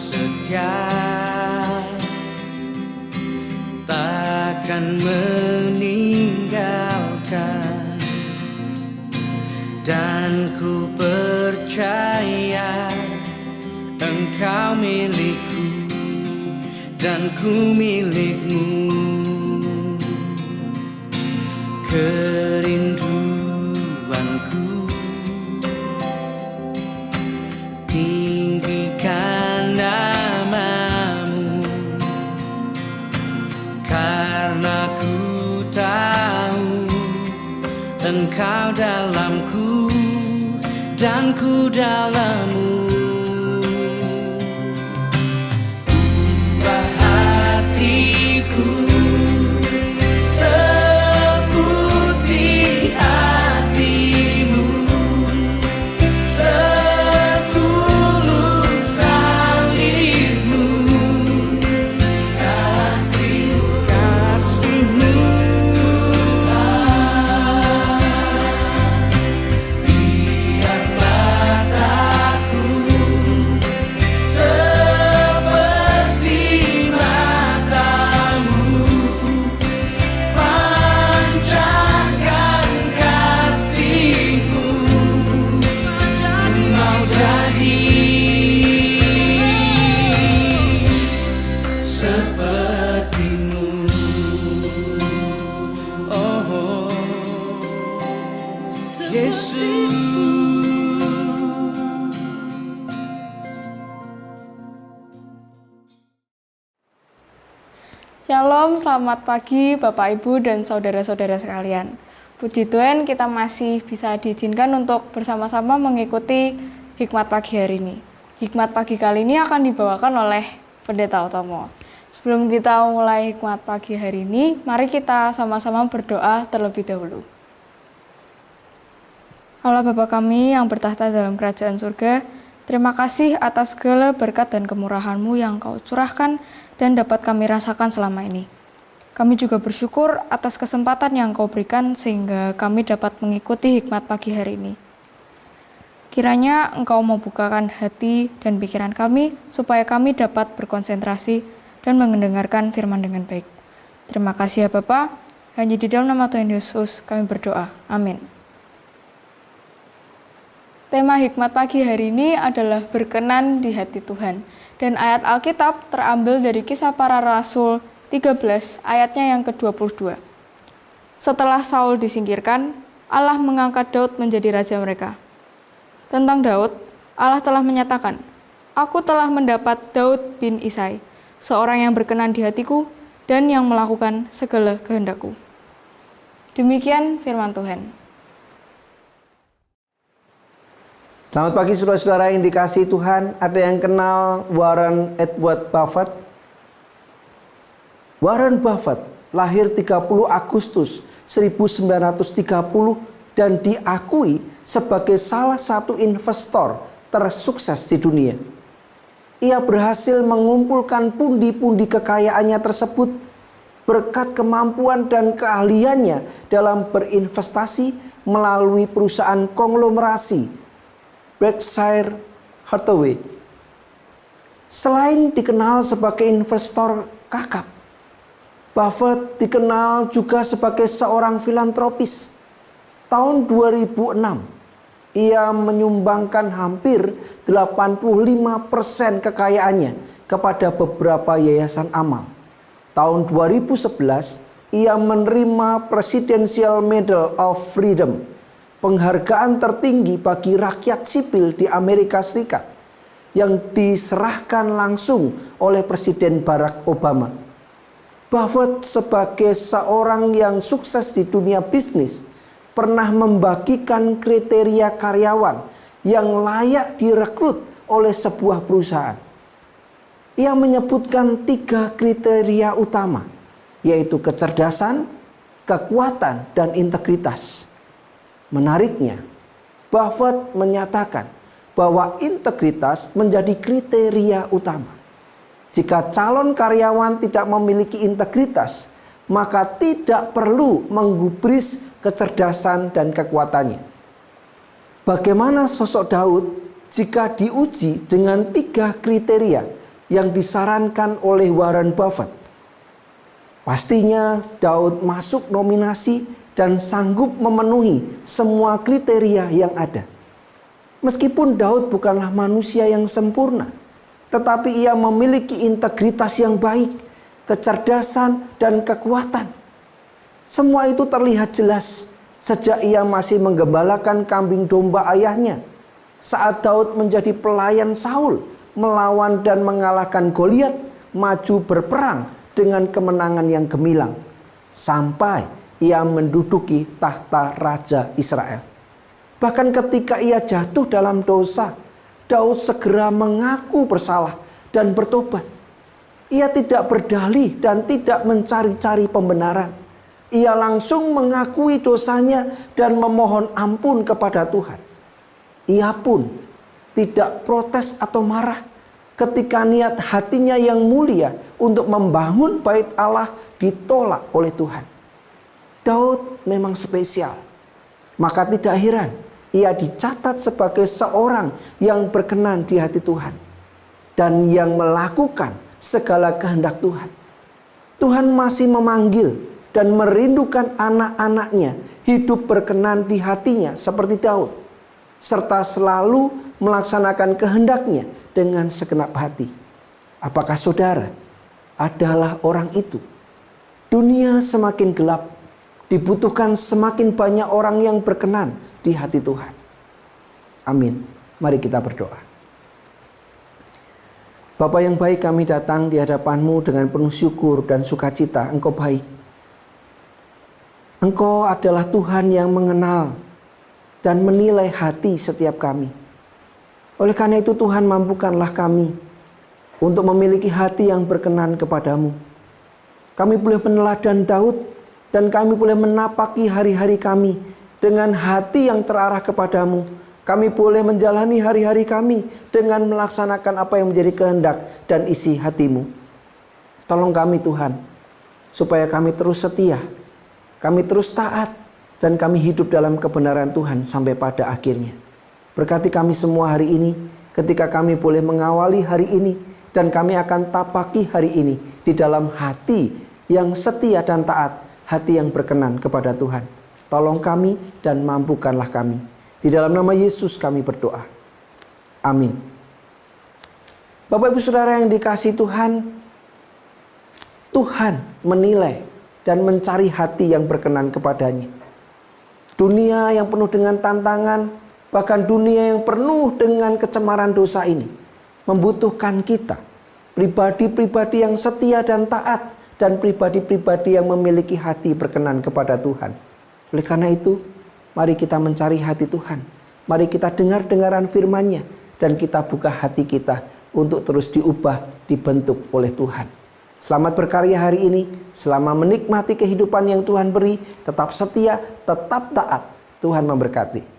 setia, takkan meninggalkan, dan ku percaya Engkau milikku dan ku milikmu. Kerinduanku tinggikan namamu, karena ku tahu Engkau dalamku dan ku dalammu. Ubah hatiku seputih hatimu, setulus salibmu, kasihmu. Biar mataku seperti matamu, pancarkan kasihmu. Mau jadi sepertimu. Oh, Yesus. Shalom, selamat pagi Bapak Ibu dan saudara-saudara sekalian. Puji Tuhan kita masih bisa diizinkan untuk bersama-sama mengikuti hikmat pagi hari ini. Hikmat pagi kali ini akan dibawakan oleh Pendeta Utomo. Sebelum kita mulai hikmat pagi hari ini, mari kita sama-sama berdoa terlebih dahulu. Allah Bapa kami yang bertahta dalam kerajaan surga, terima kasih atas segala berkat dan kemurahan-Mu yang Kau curahkan dan dapat kami rasakan selama ini. Kami juga bersyukur atas kesempatan yang Kau berikan sehingga kami dapat mengikuti hikmat pagi hari ini. Kiranya Engkau membukakan hati dan pikiran kami supaya kami dapat berkonsentrasi dan mendengarkan firman dengan baik. Terima kasih ya Bapa, hanya di dalam nama Tuhan Yesus kami berdoa. Amin. Tema hikmat pagi hari ini adalah berkenan di hati Tuhan. Dan ayat Alkitab terambil dari Kisah Para Rasul 13 ayatnya yang ke-22. Setelah Saul disingkirkan, Allah mengangkat Daud menjadi raja mereka. Tentang Daud, Allah telah menyatakan, Aku telah mendapat Daud bin Isai, seorang yang berkenan di hatiku dan yang melakukan segala kehendakku. Demikian firman Tuhan. Selamat pagi saudara-saudara yang dikasihi Tuhan. Ada yang kenal Warren Edward Buffett? Warren Buffett lahir 30 Agustus 1930 dan diakui sebagai salah satu investor tersukses di dunia. Ia berhasil mengumpulkan pundi-pundi kekayaannya tersebut berkat kemampuan dan keahliannya dalam berinvestasi melalui perusahaan konglomerasi Berkshire Hathaway. Selain dikenal sebagai investor kakap, Buffett dikenal juga sebagai seorang filantropis. Tahun 2006, ia menyumbangkan hampir 85% kekayaannya kepada beberapa yayasan amal. Tahun 2011, ia menerima Presidential Medal of Freedom, penghargaan tertinggi bagi rakyat sipil di Amerika Serikat yang diserahkan langsung oleh Presiden Barack Obama. Buffett sebagai seorang yang sukses di dunia bisnis pernah membagikan kriteria karyawan yang layak direkrut oleh sebuah perusahaan. Ia menyebutkan 3 kriteria utama, yaitu kecerdasan, kekuatan, dan integritas. Menariknya, Buffett menyatakan bahwa integritas menjadi kriteria utama. Jika calon karyawan tidak memiliki integritas, maka tidak perlu menggubris kecerdasan dan kekuatannya. Bagaimana sosok Daud jika diuji dengan 3 kriteria yang disarankan oleh Warren Buffett. Pastinya Daud masuk nominasi dan sanggup memenuhi semua kriteria yang ada. Meskipun Daud bukanlah manusia yang sempurna, tetapi ia memiliki integritas yang baik, kecerdasan, dan kekuatan. Semua itu terlihat jelas sejak ia masih menggembalakan kambing domba ayahnya. Saat Daud menjadi pelayan Saul, melawan dan mengalahkan Goliat, maju berperang dengan kemenangan yang gemilang, sampai ia menduduki tahta Raja Israel. Bahkan ketika ia jatuh dalam dosa, Daud segera mengaku bersalah dan bertobat. Ia tidak berdalih dan tidak mencari-cari pembenaran. Ia langsung mengakui dosanya dan memohon ampun kepada Tuhan. Ia pun tidak protes atau marah ketika niat hatinya yang mulia untuk membangun bait Allah ditolak oleh Tuhan. Daud memang spesial. Maka tidak heran ia dicatat sebagai seorang yang berkenan di hati Tuhan dan yang melakukan segala kehendak Tuhan. Tuhan masih memanggil dan merindukan anak-anaknya hidup berkenan di hatinya seperti Daud, serta selalu melaksanakan kehendaknya dengan segenap hati. Apakah saudara adalah orang itu? Dunia semakin gelap, dibutuhkan semakin banyak orang yang berkenan di hati Tuhan. Amin. Mari kita berdoa. Bapa yang baik, kami datang di hadapan-Mu dengan penuh syukur dan sukacita. Engkau baik. Engkau adalah Tuhan yang mengenal dan menilai hati setiap kami. Oleh karena itu Tuhan, mampukanlah kami untuk memiliki hati yang berkenan kepadamu. Kami boleh meneladan Daud dan kami boleh menapaki hari-hari kami dengan hati yang terarah kepadamu. Kami boleh menjalani hari-hari kami dengan melaksanakan apa yang menjadi kehendak dan isi hatimu. Tolong kami Tuhan, supaya kami terus setia, kami terus taat, dan kami hidup dalam kebenaran Tuhan sampai pada akhirnya. Berkati kami semua hari ini, ketika kami boleh mengawali hari ini, dan kami akan tapaki hari ini di dalam hati yang setia dan taat, hati yang berkenan kepada Tuhan. Tolong kami dan mampukanlah kami. Di dalam nama Yesus kami berdoa. Amin. Bapak Ibu Saudara yang dikasihi Tuhan, Tuhan menilai dan mencari hati yang berkenan kepadanya. Dunia yang penuh dengan tantangan, bahkan dunia yang penuh dengan kecemaran dosa ini, membutuhkan kita, pribadi-pribadi yang setia dan taat, dan pribadi-pribadi yang memiliki hati berkenan kepada Tuhan. Oleh karena itu, mari kita mencari hati Tuhan. Mari kita dengar-dengaran firman-Nya, dan kita buka hati kita untuk terus diubah, dibentuk oleh Tuhan. Selamat berkarya hari ini, selama menikmati kehidupan yang Tuhan beri, tetap setia, tetap taat. Tuhan memberkati.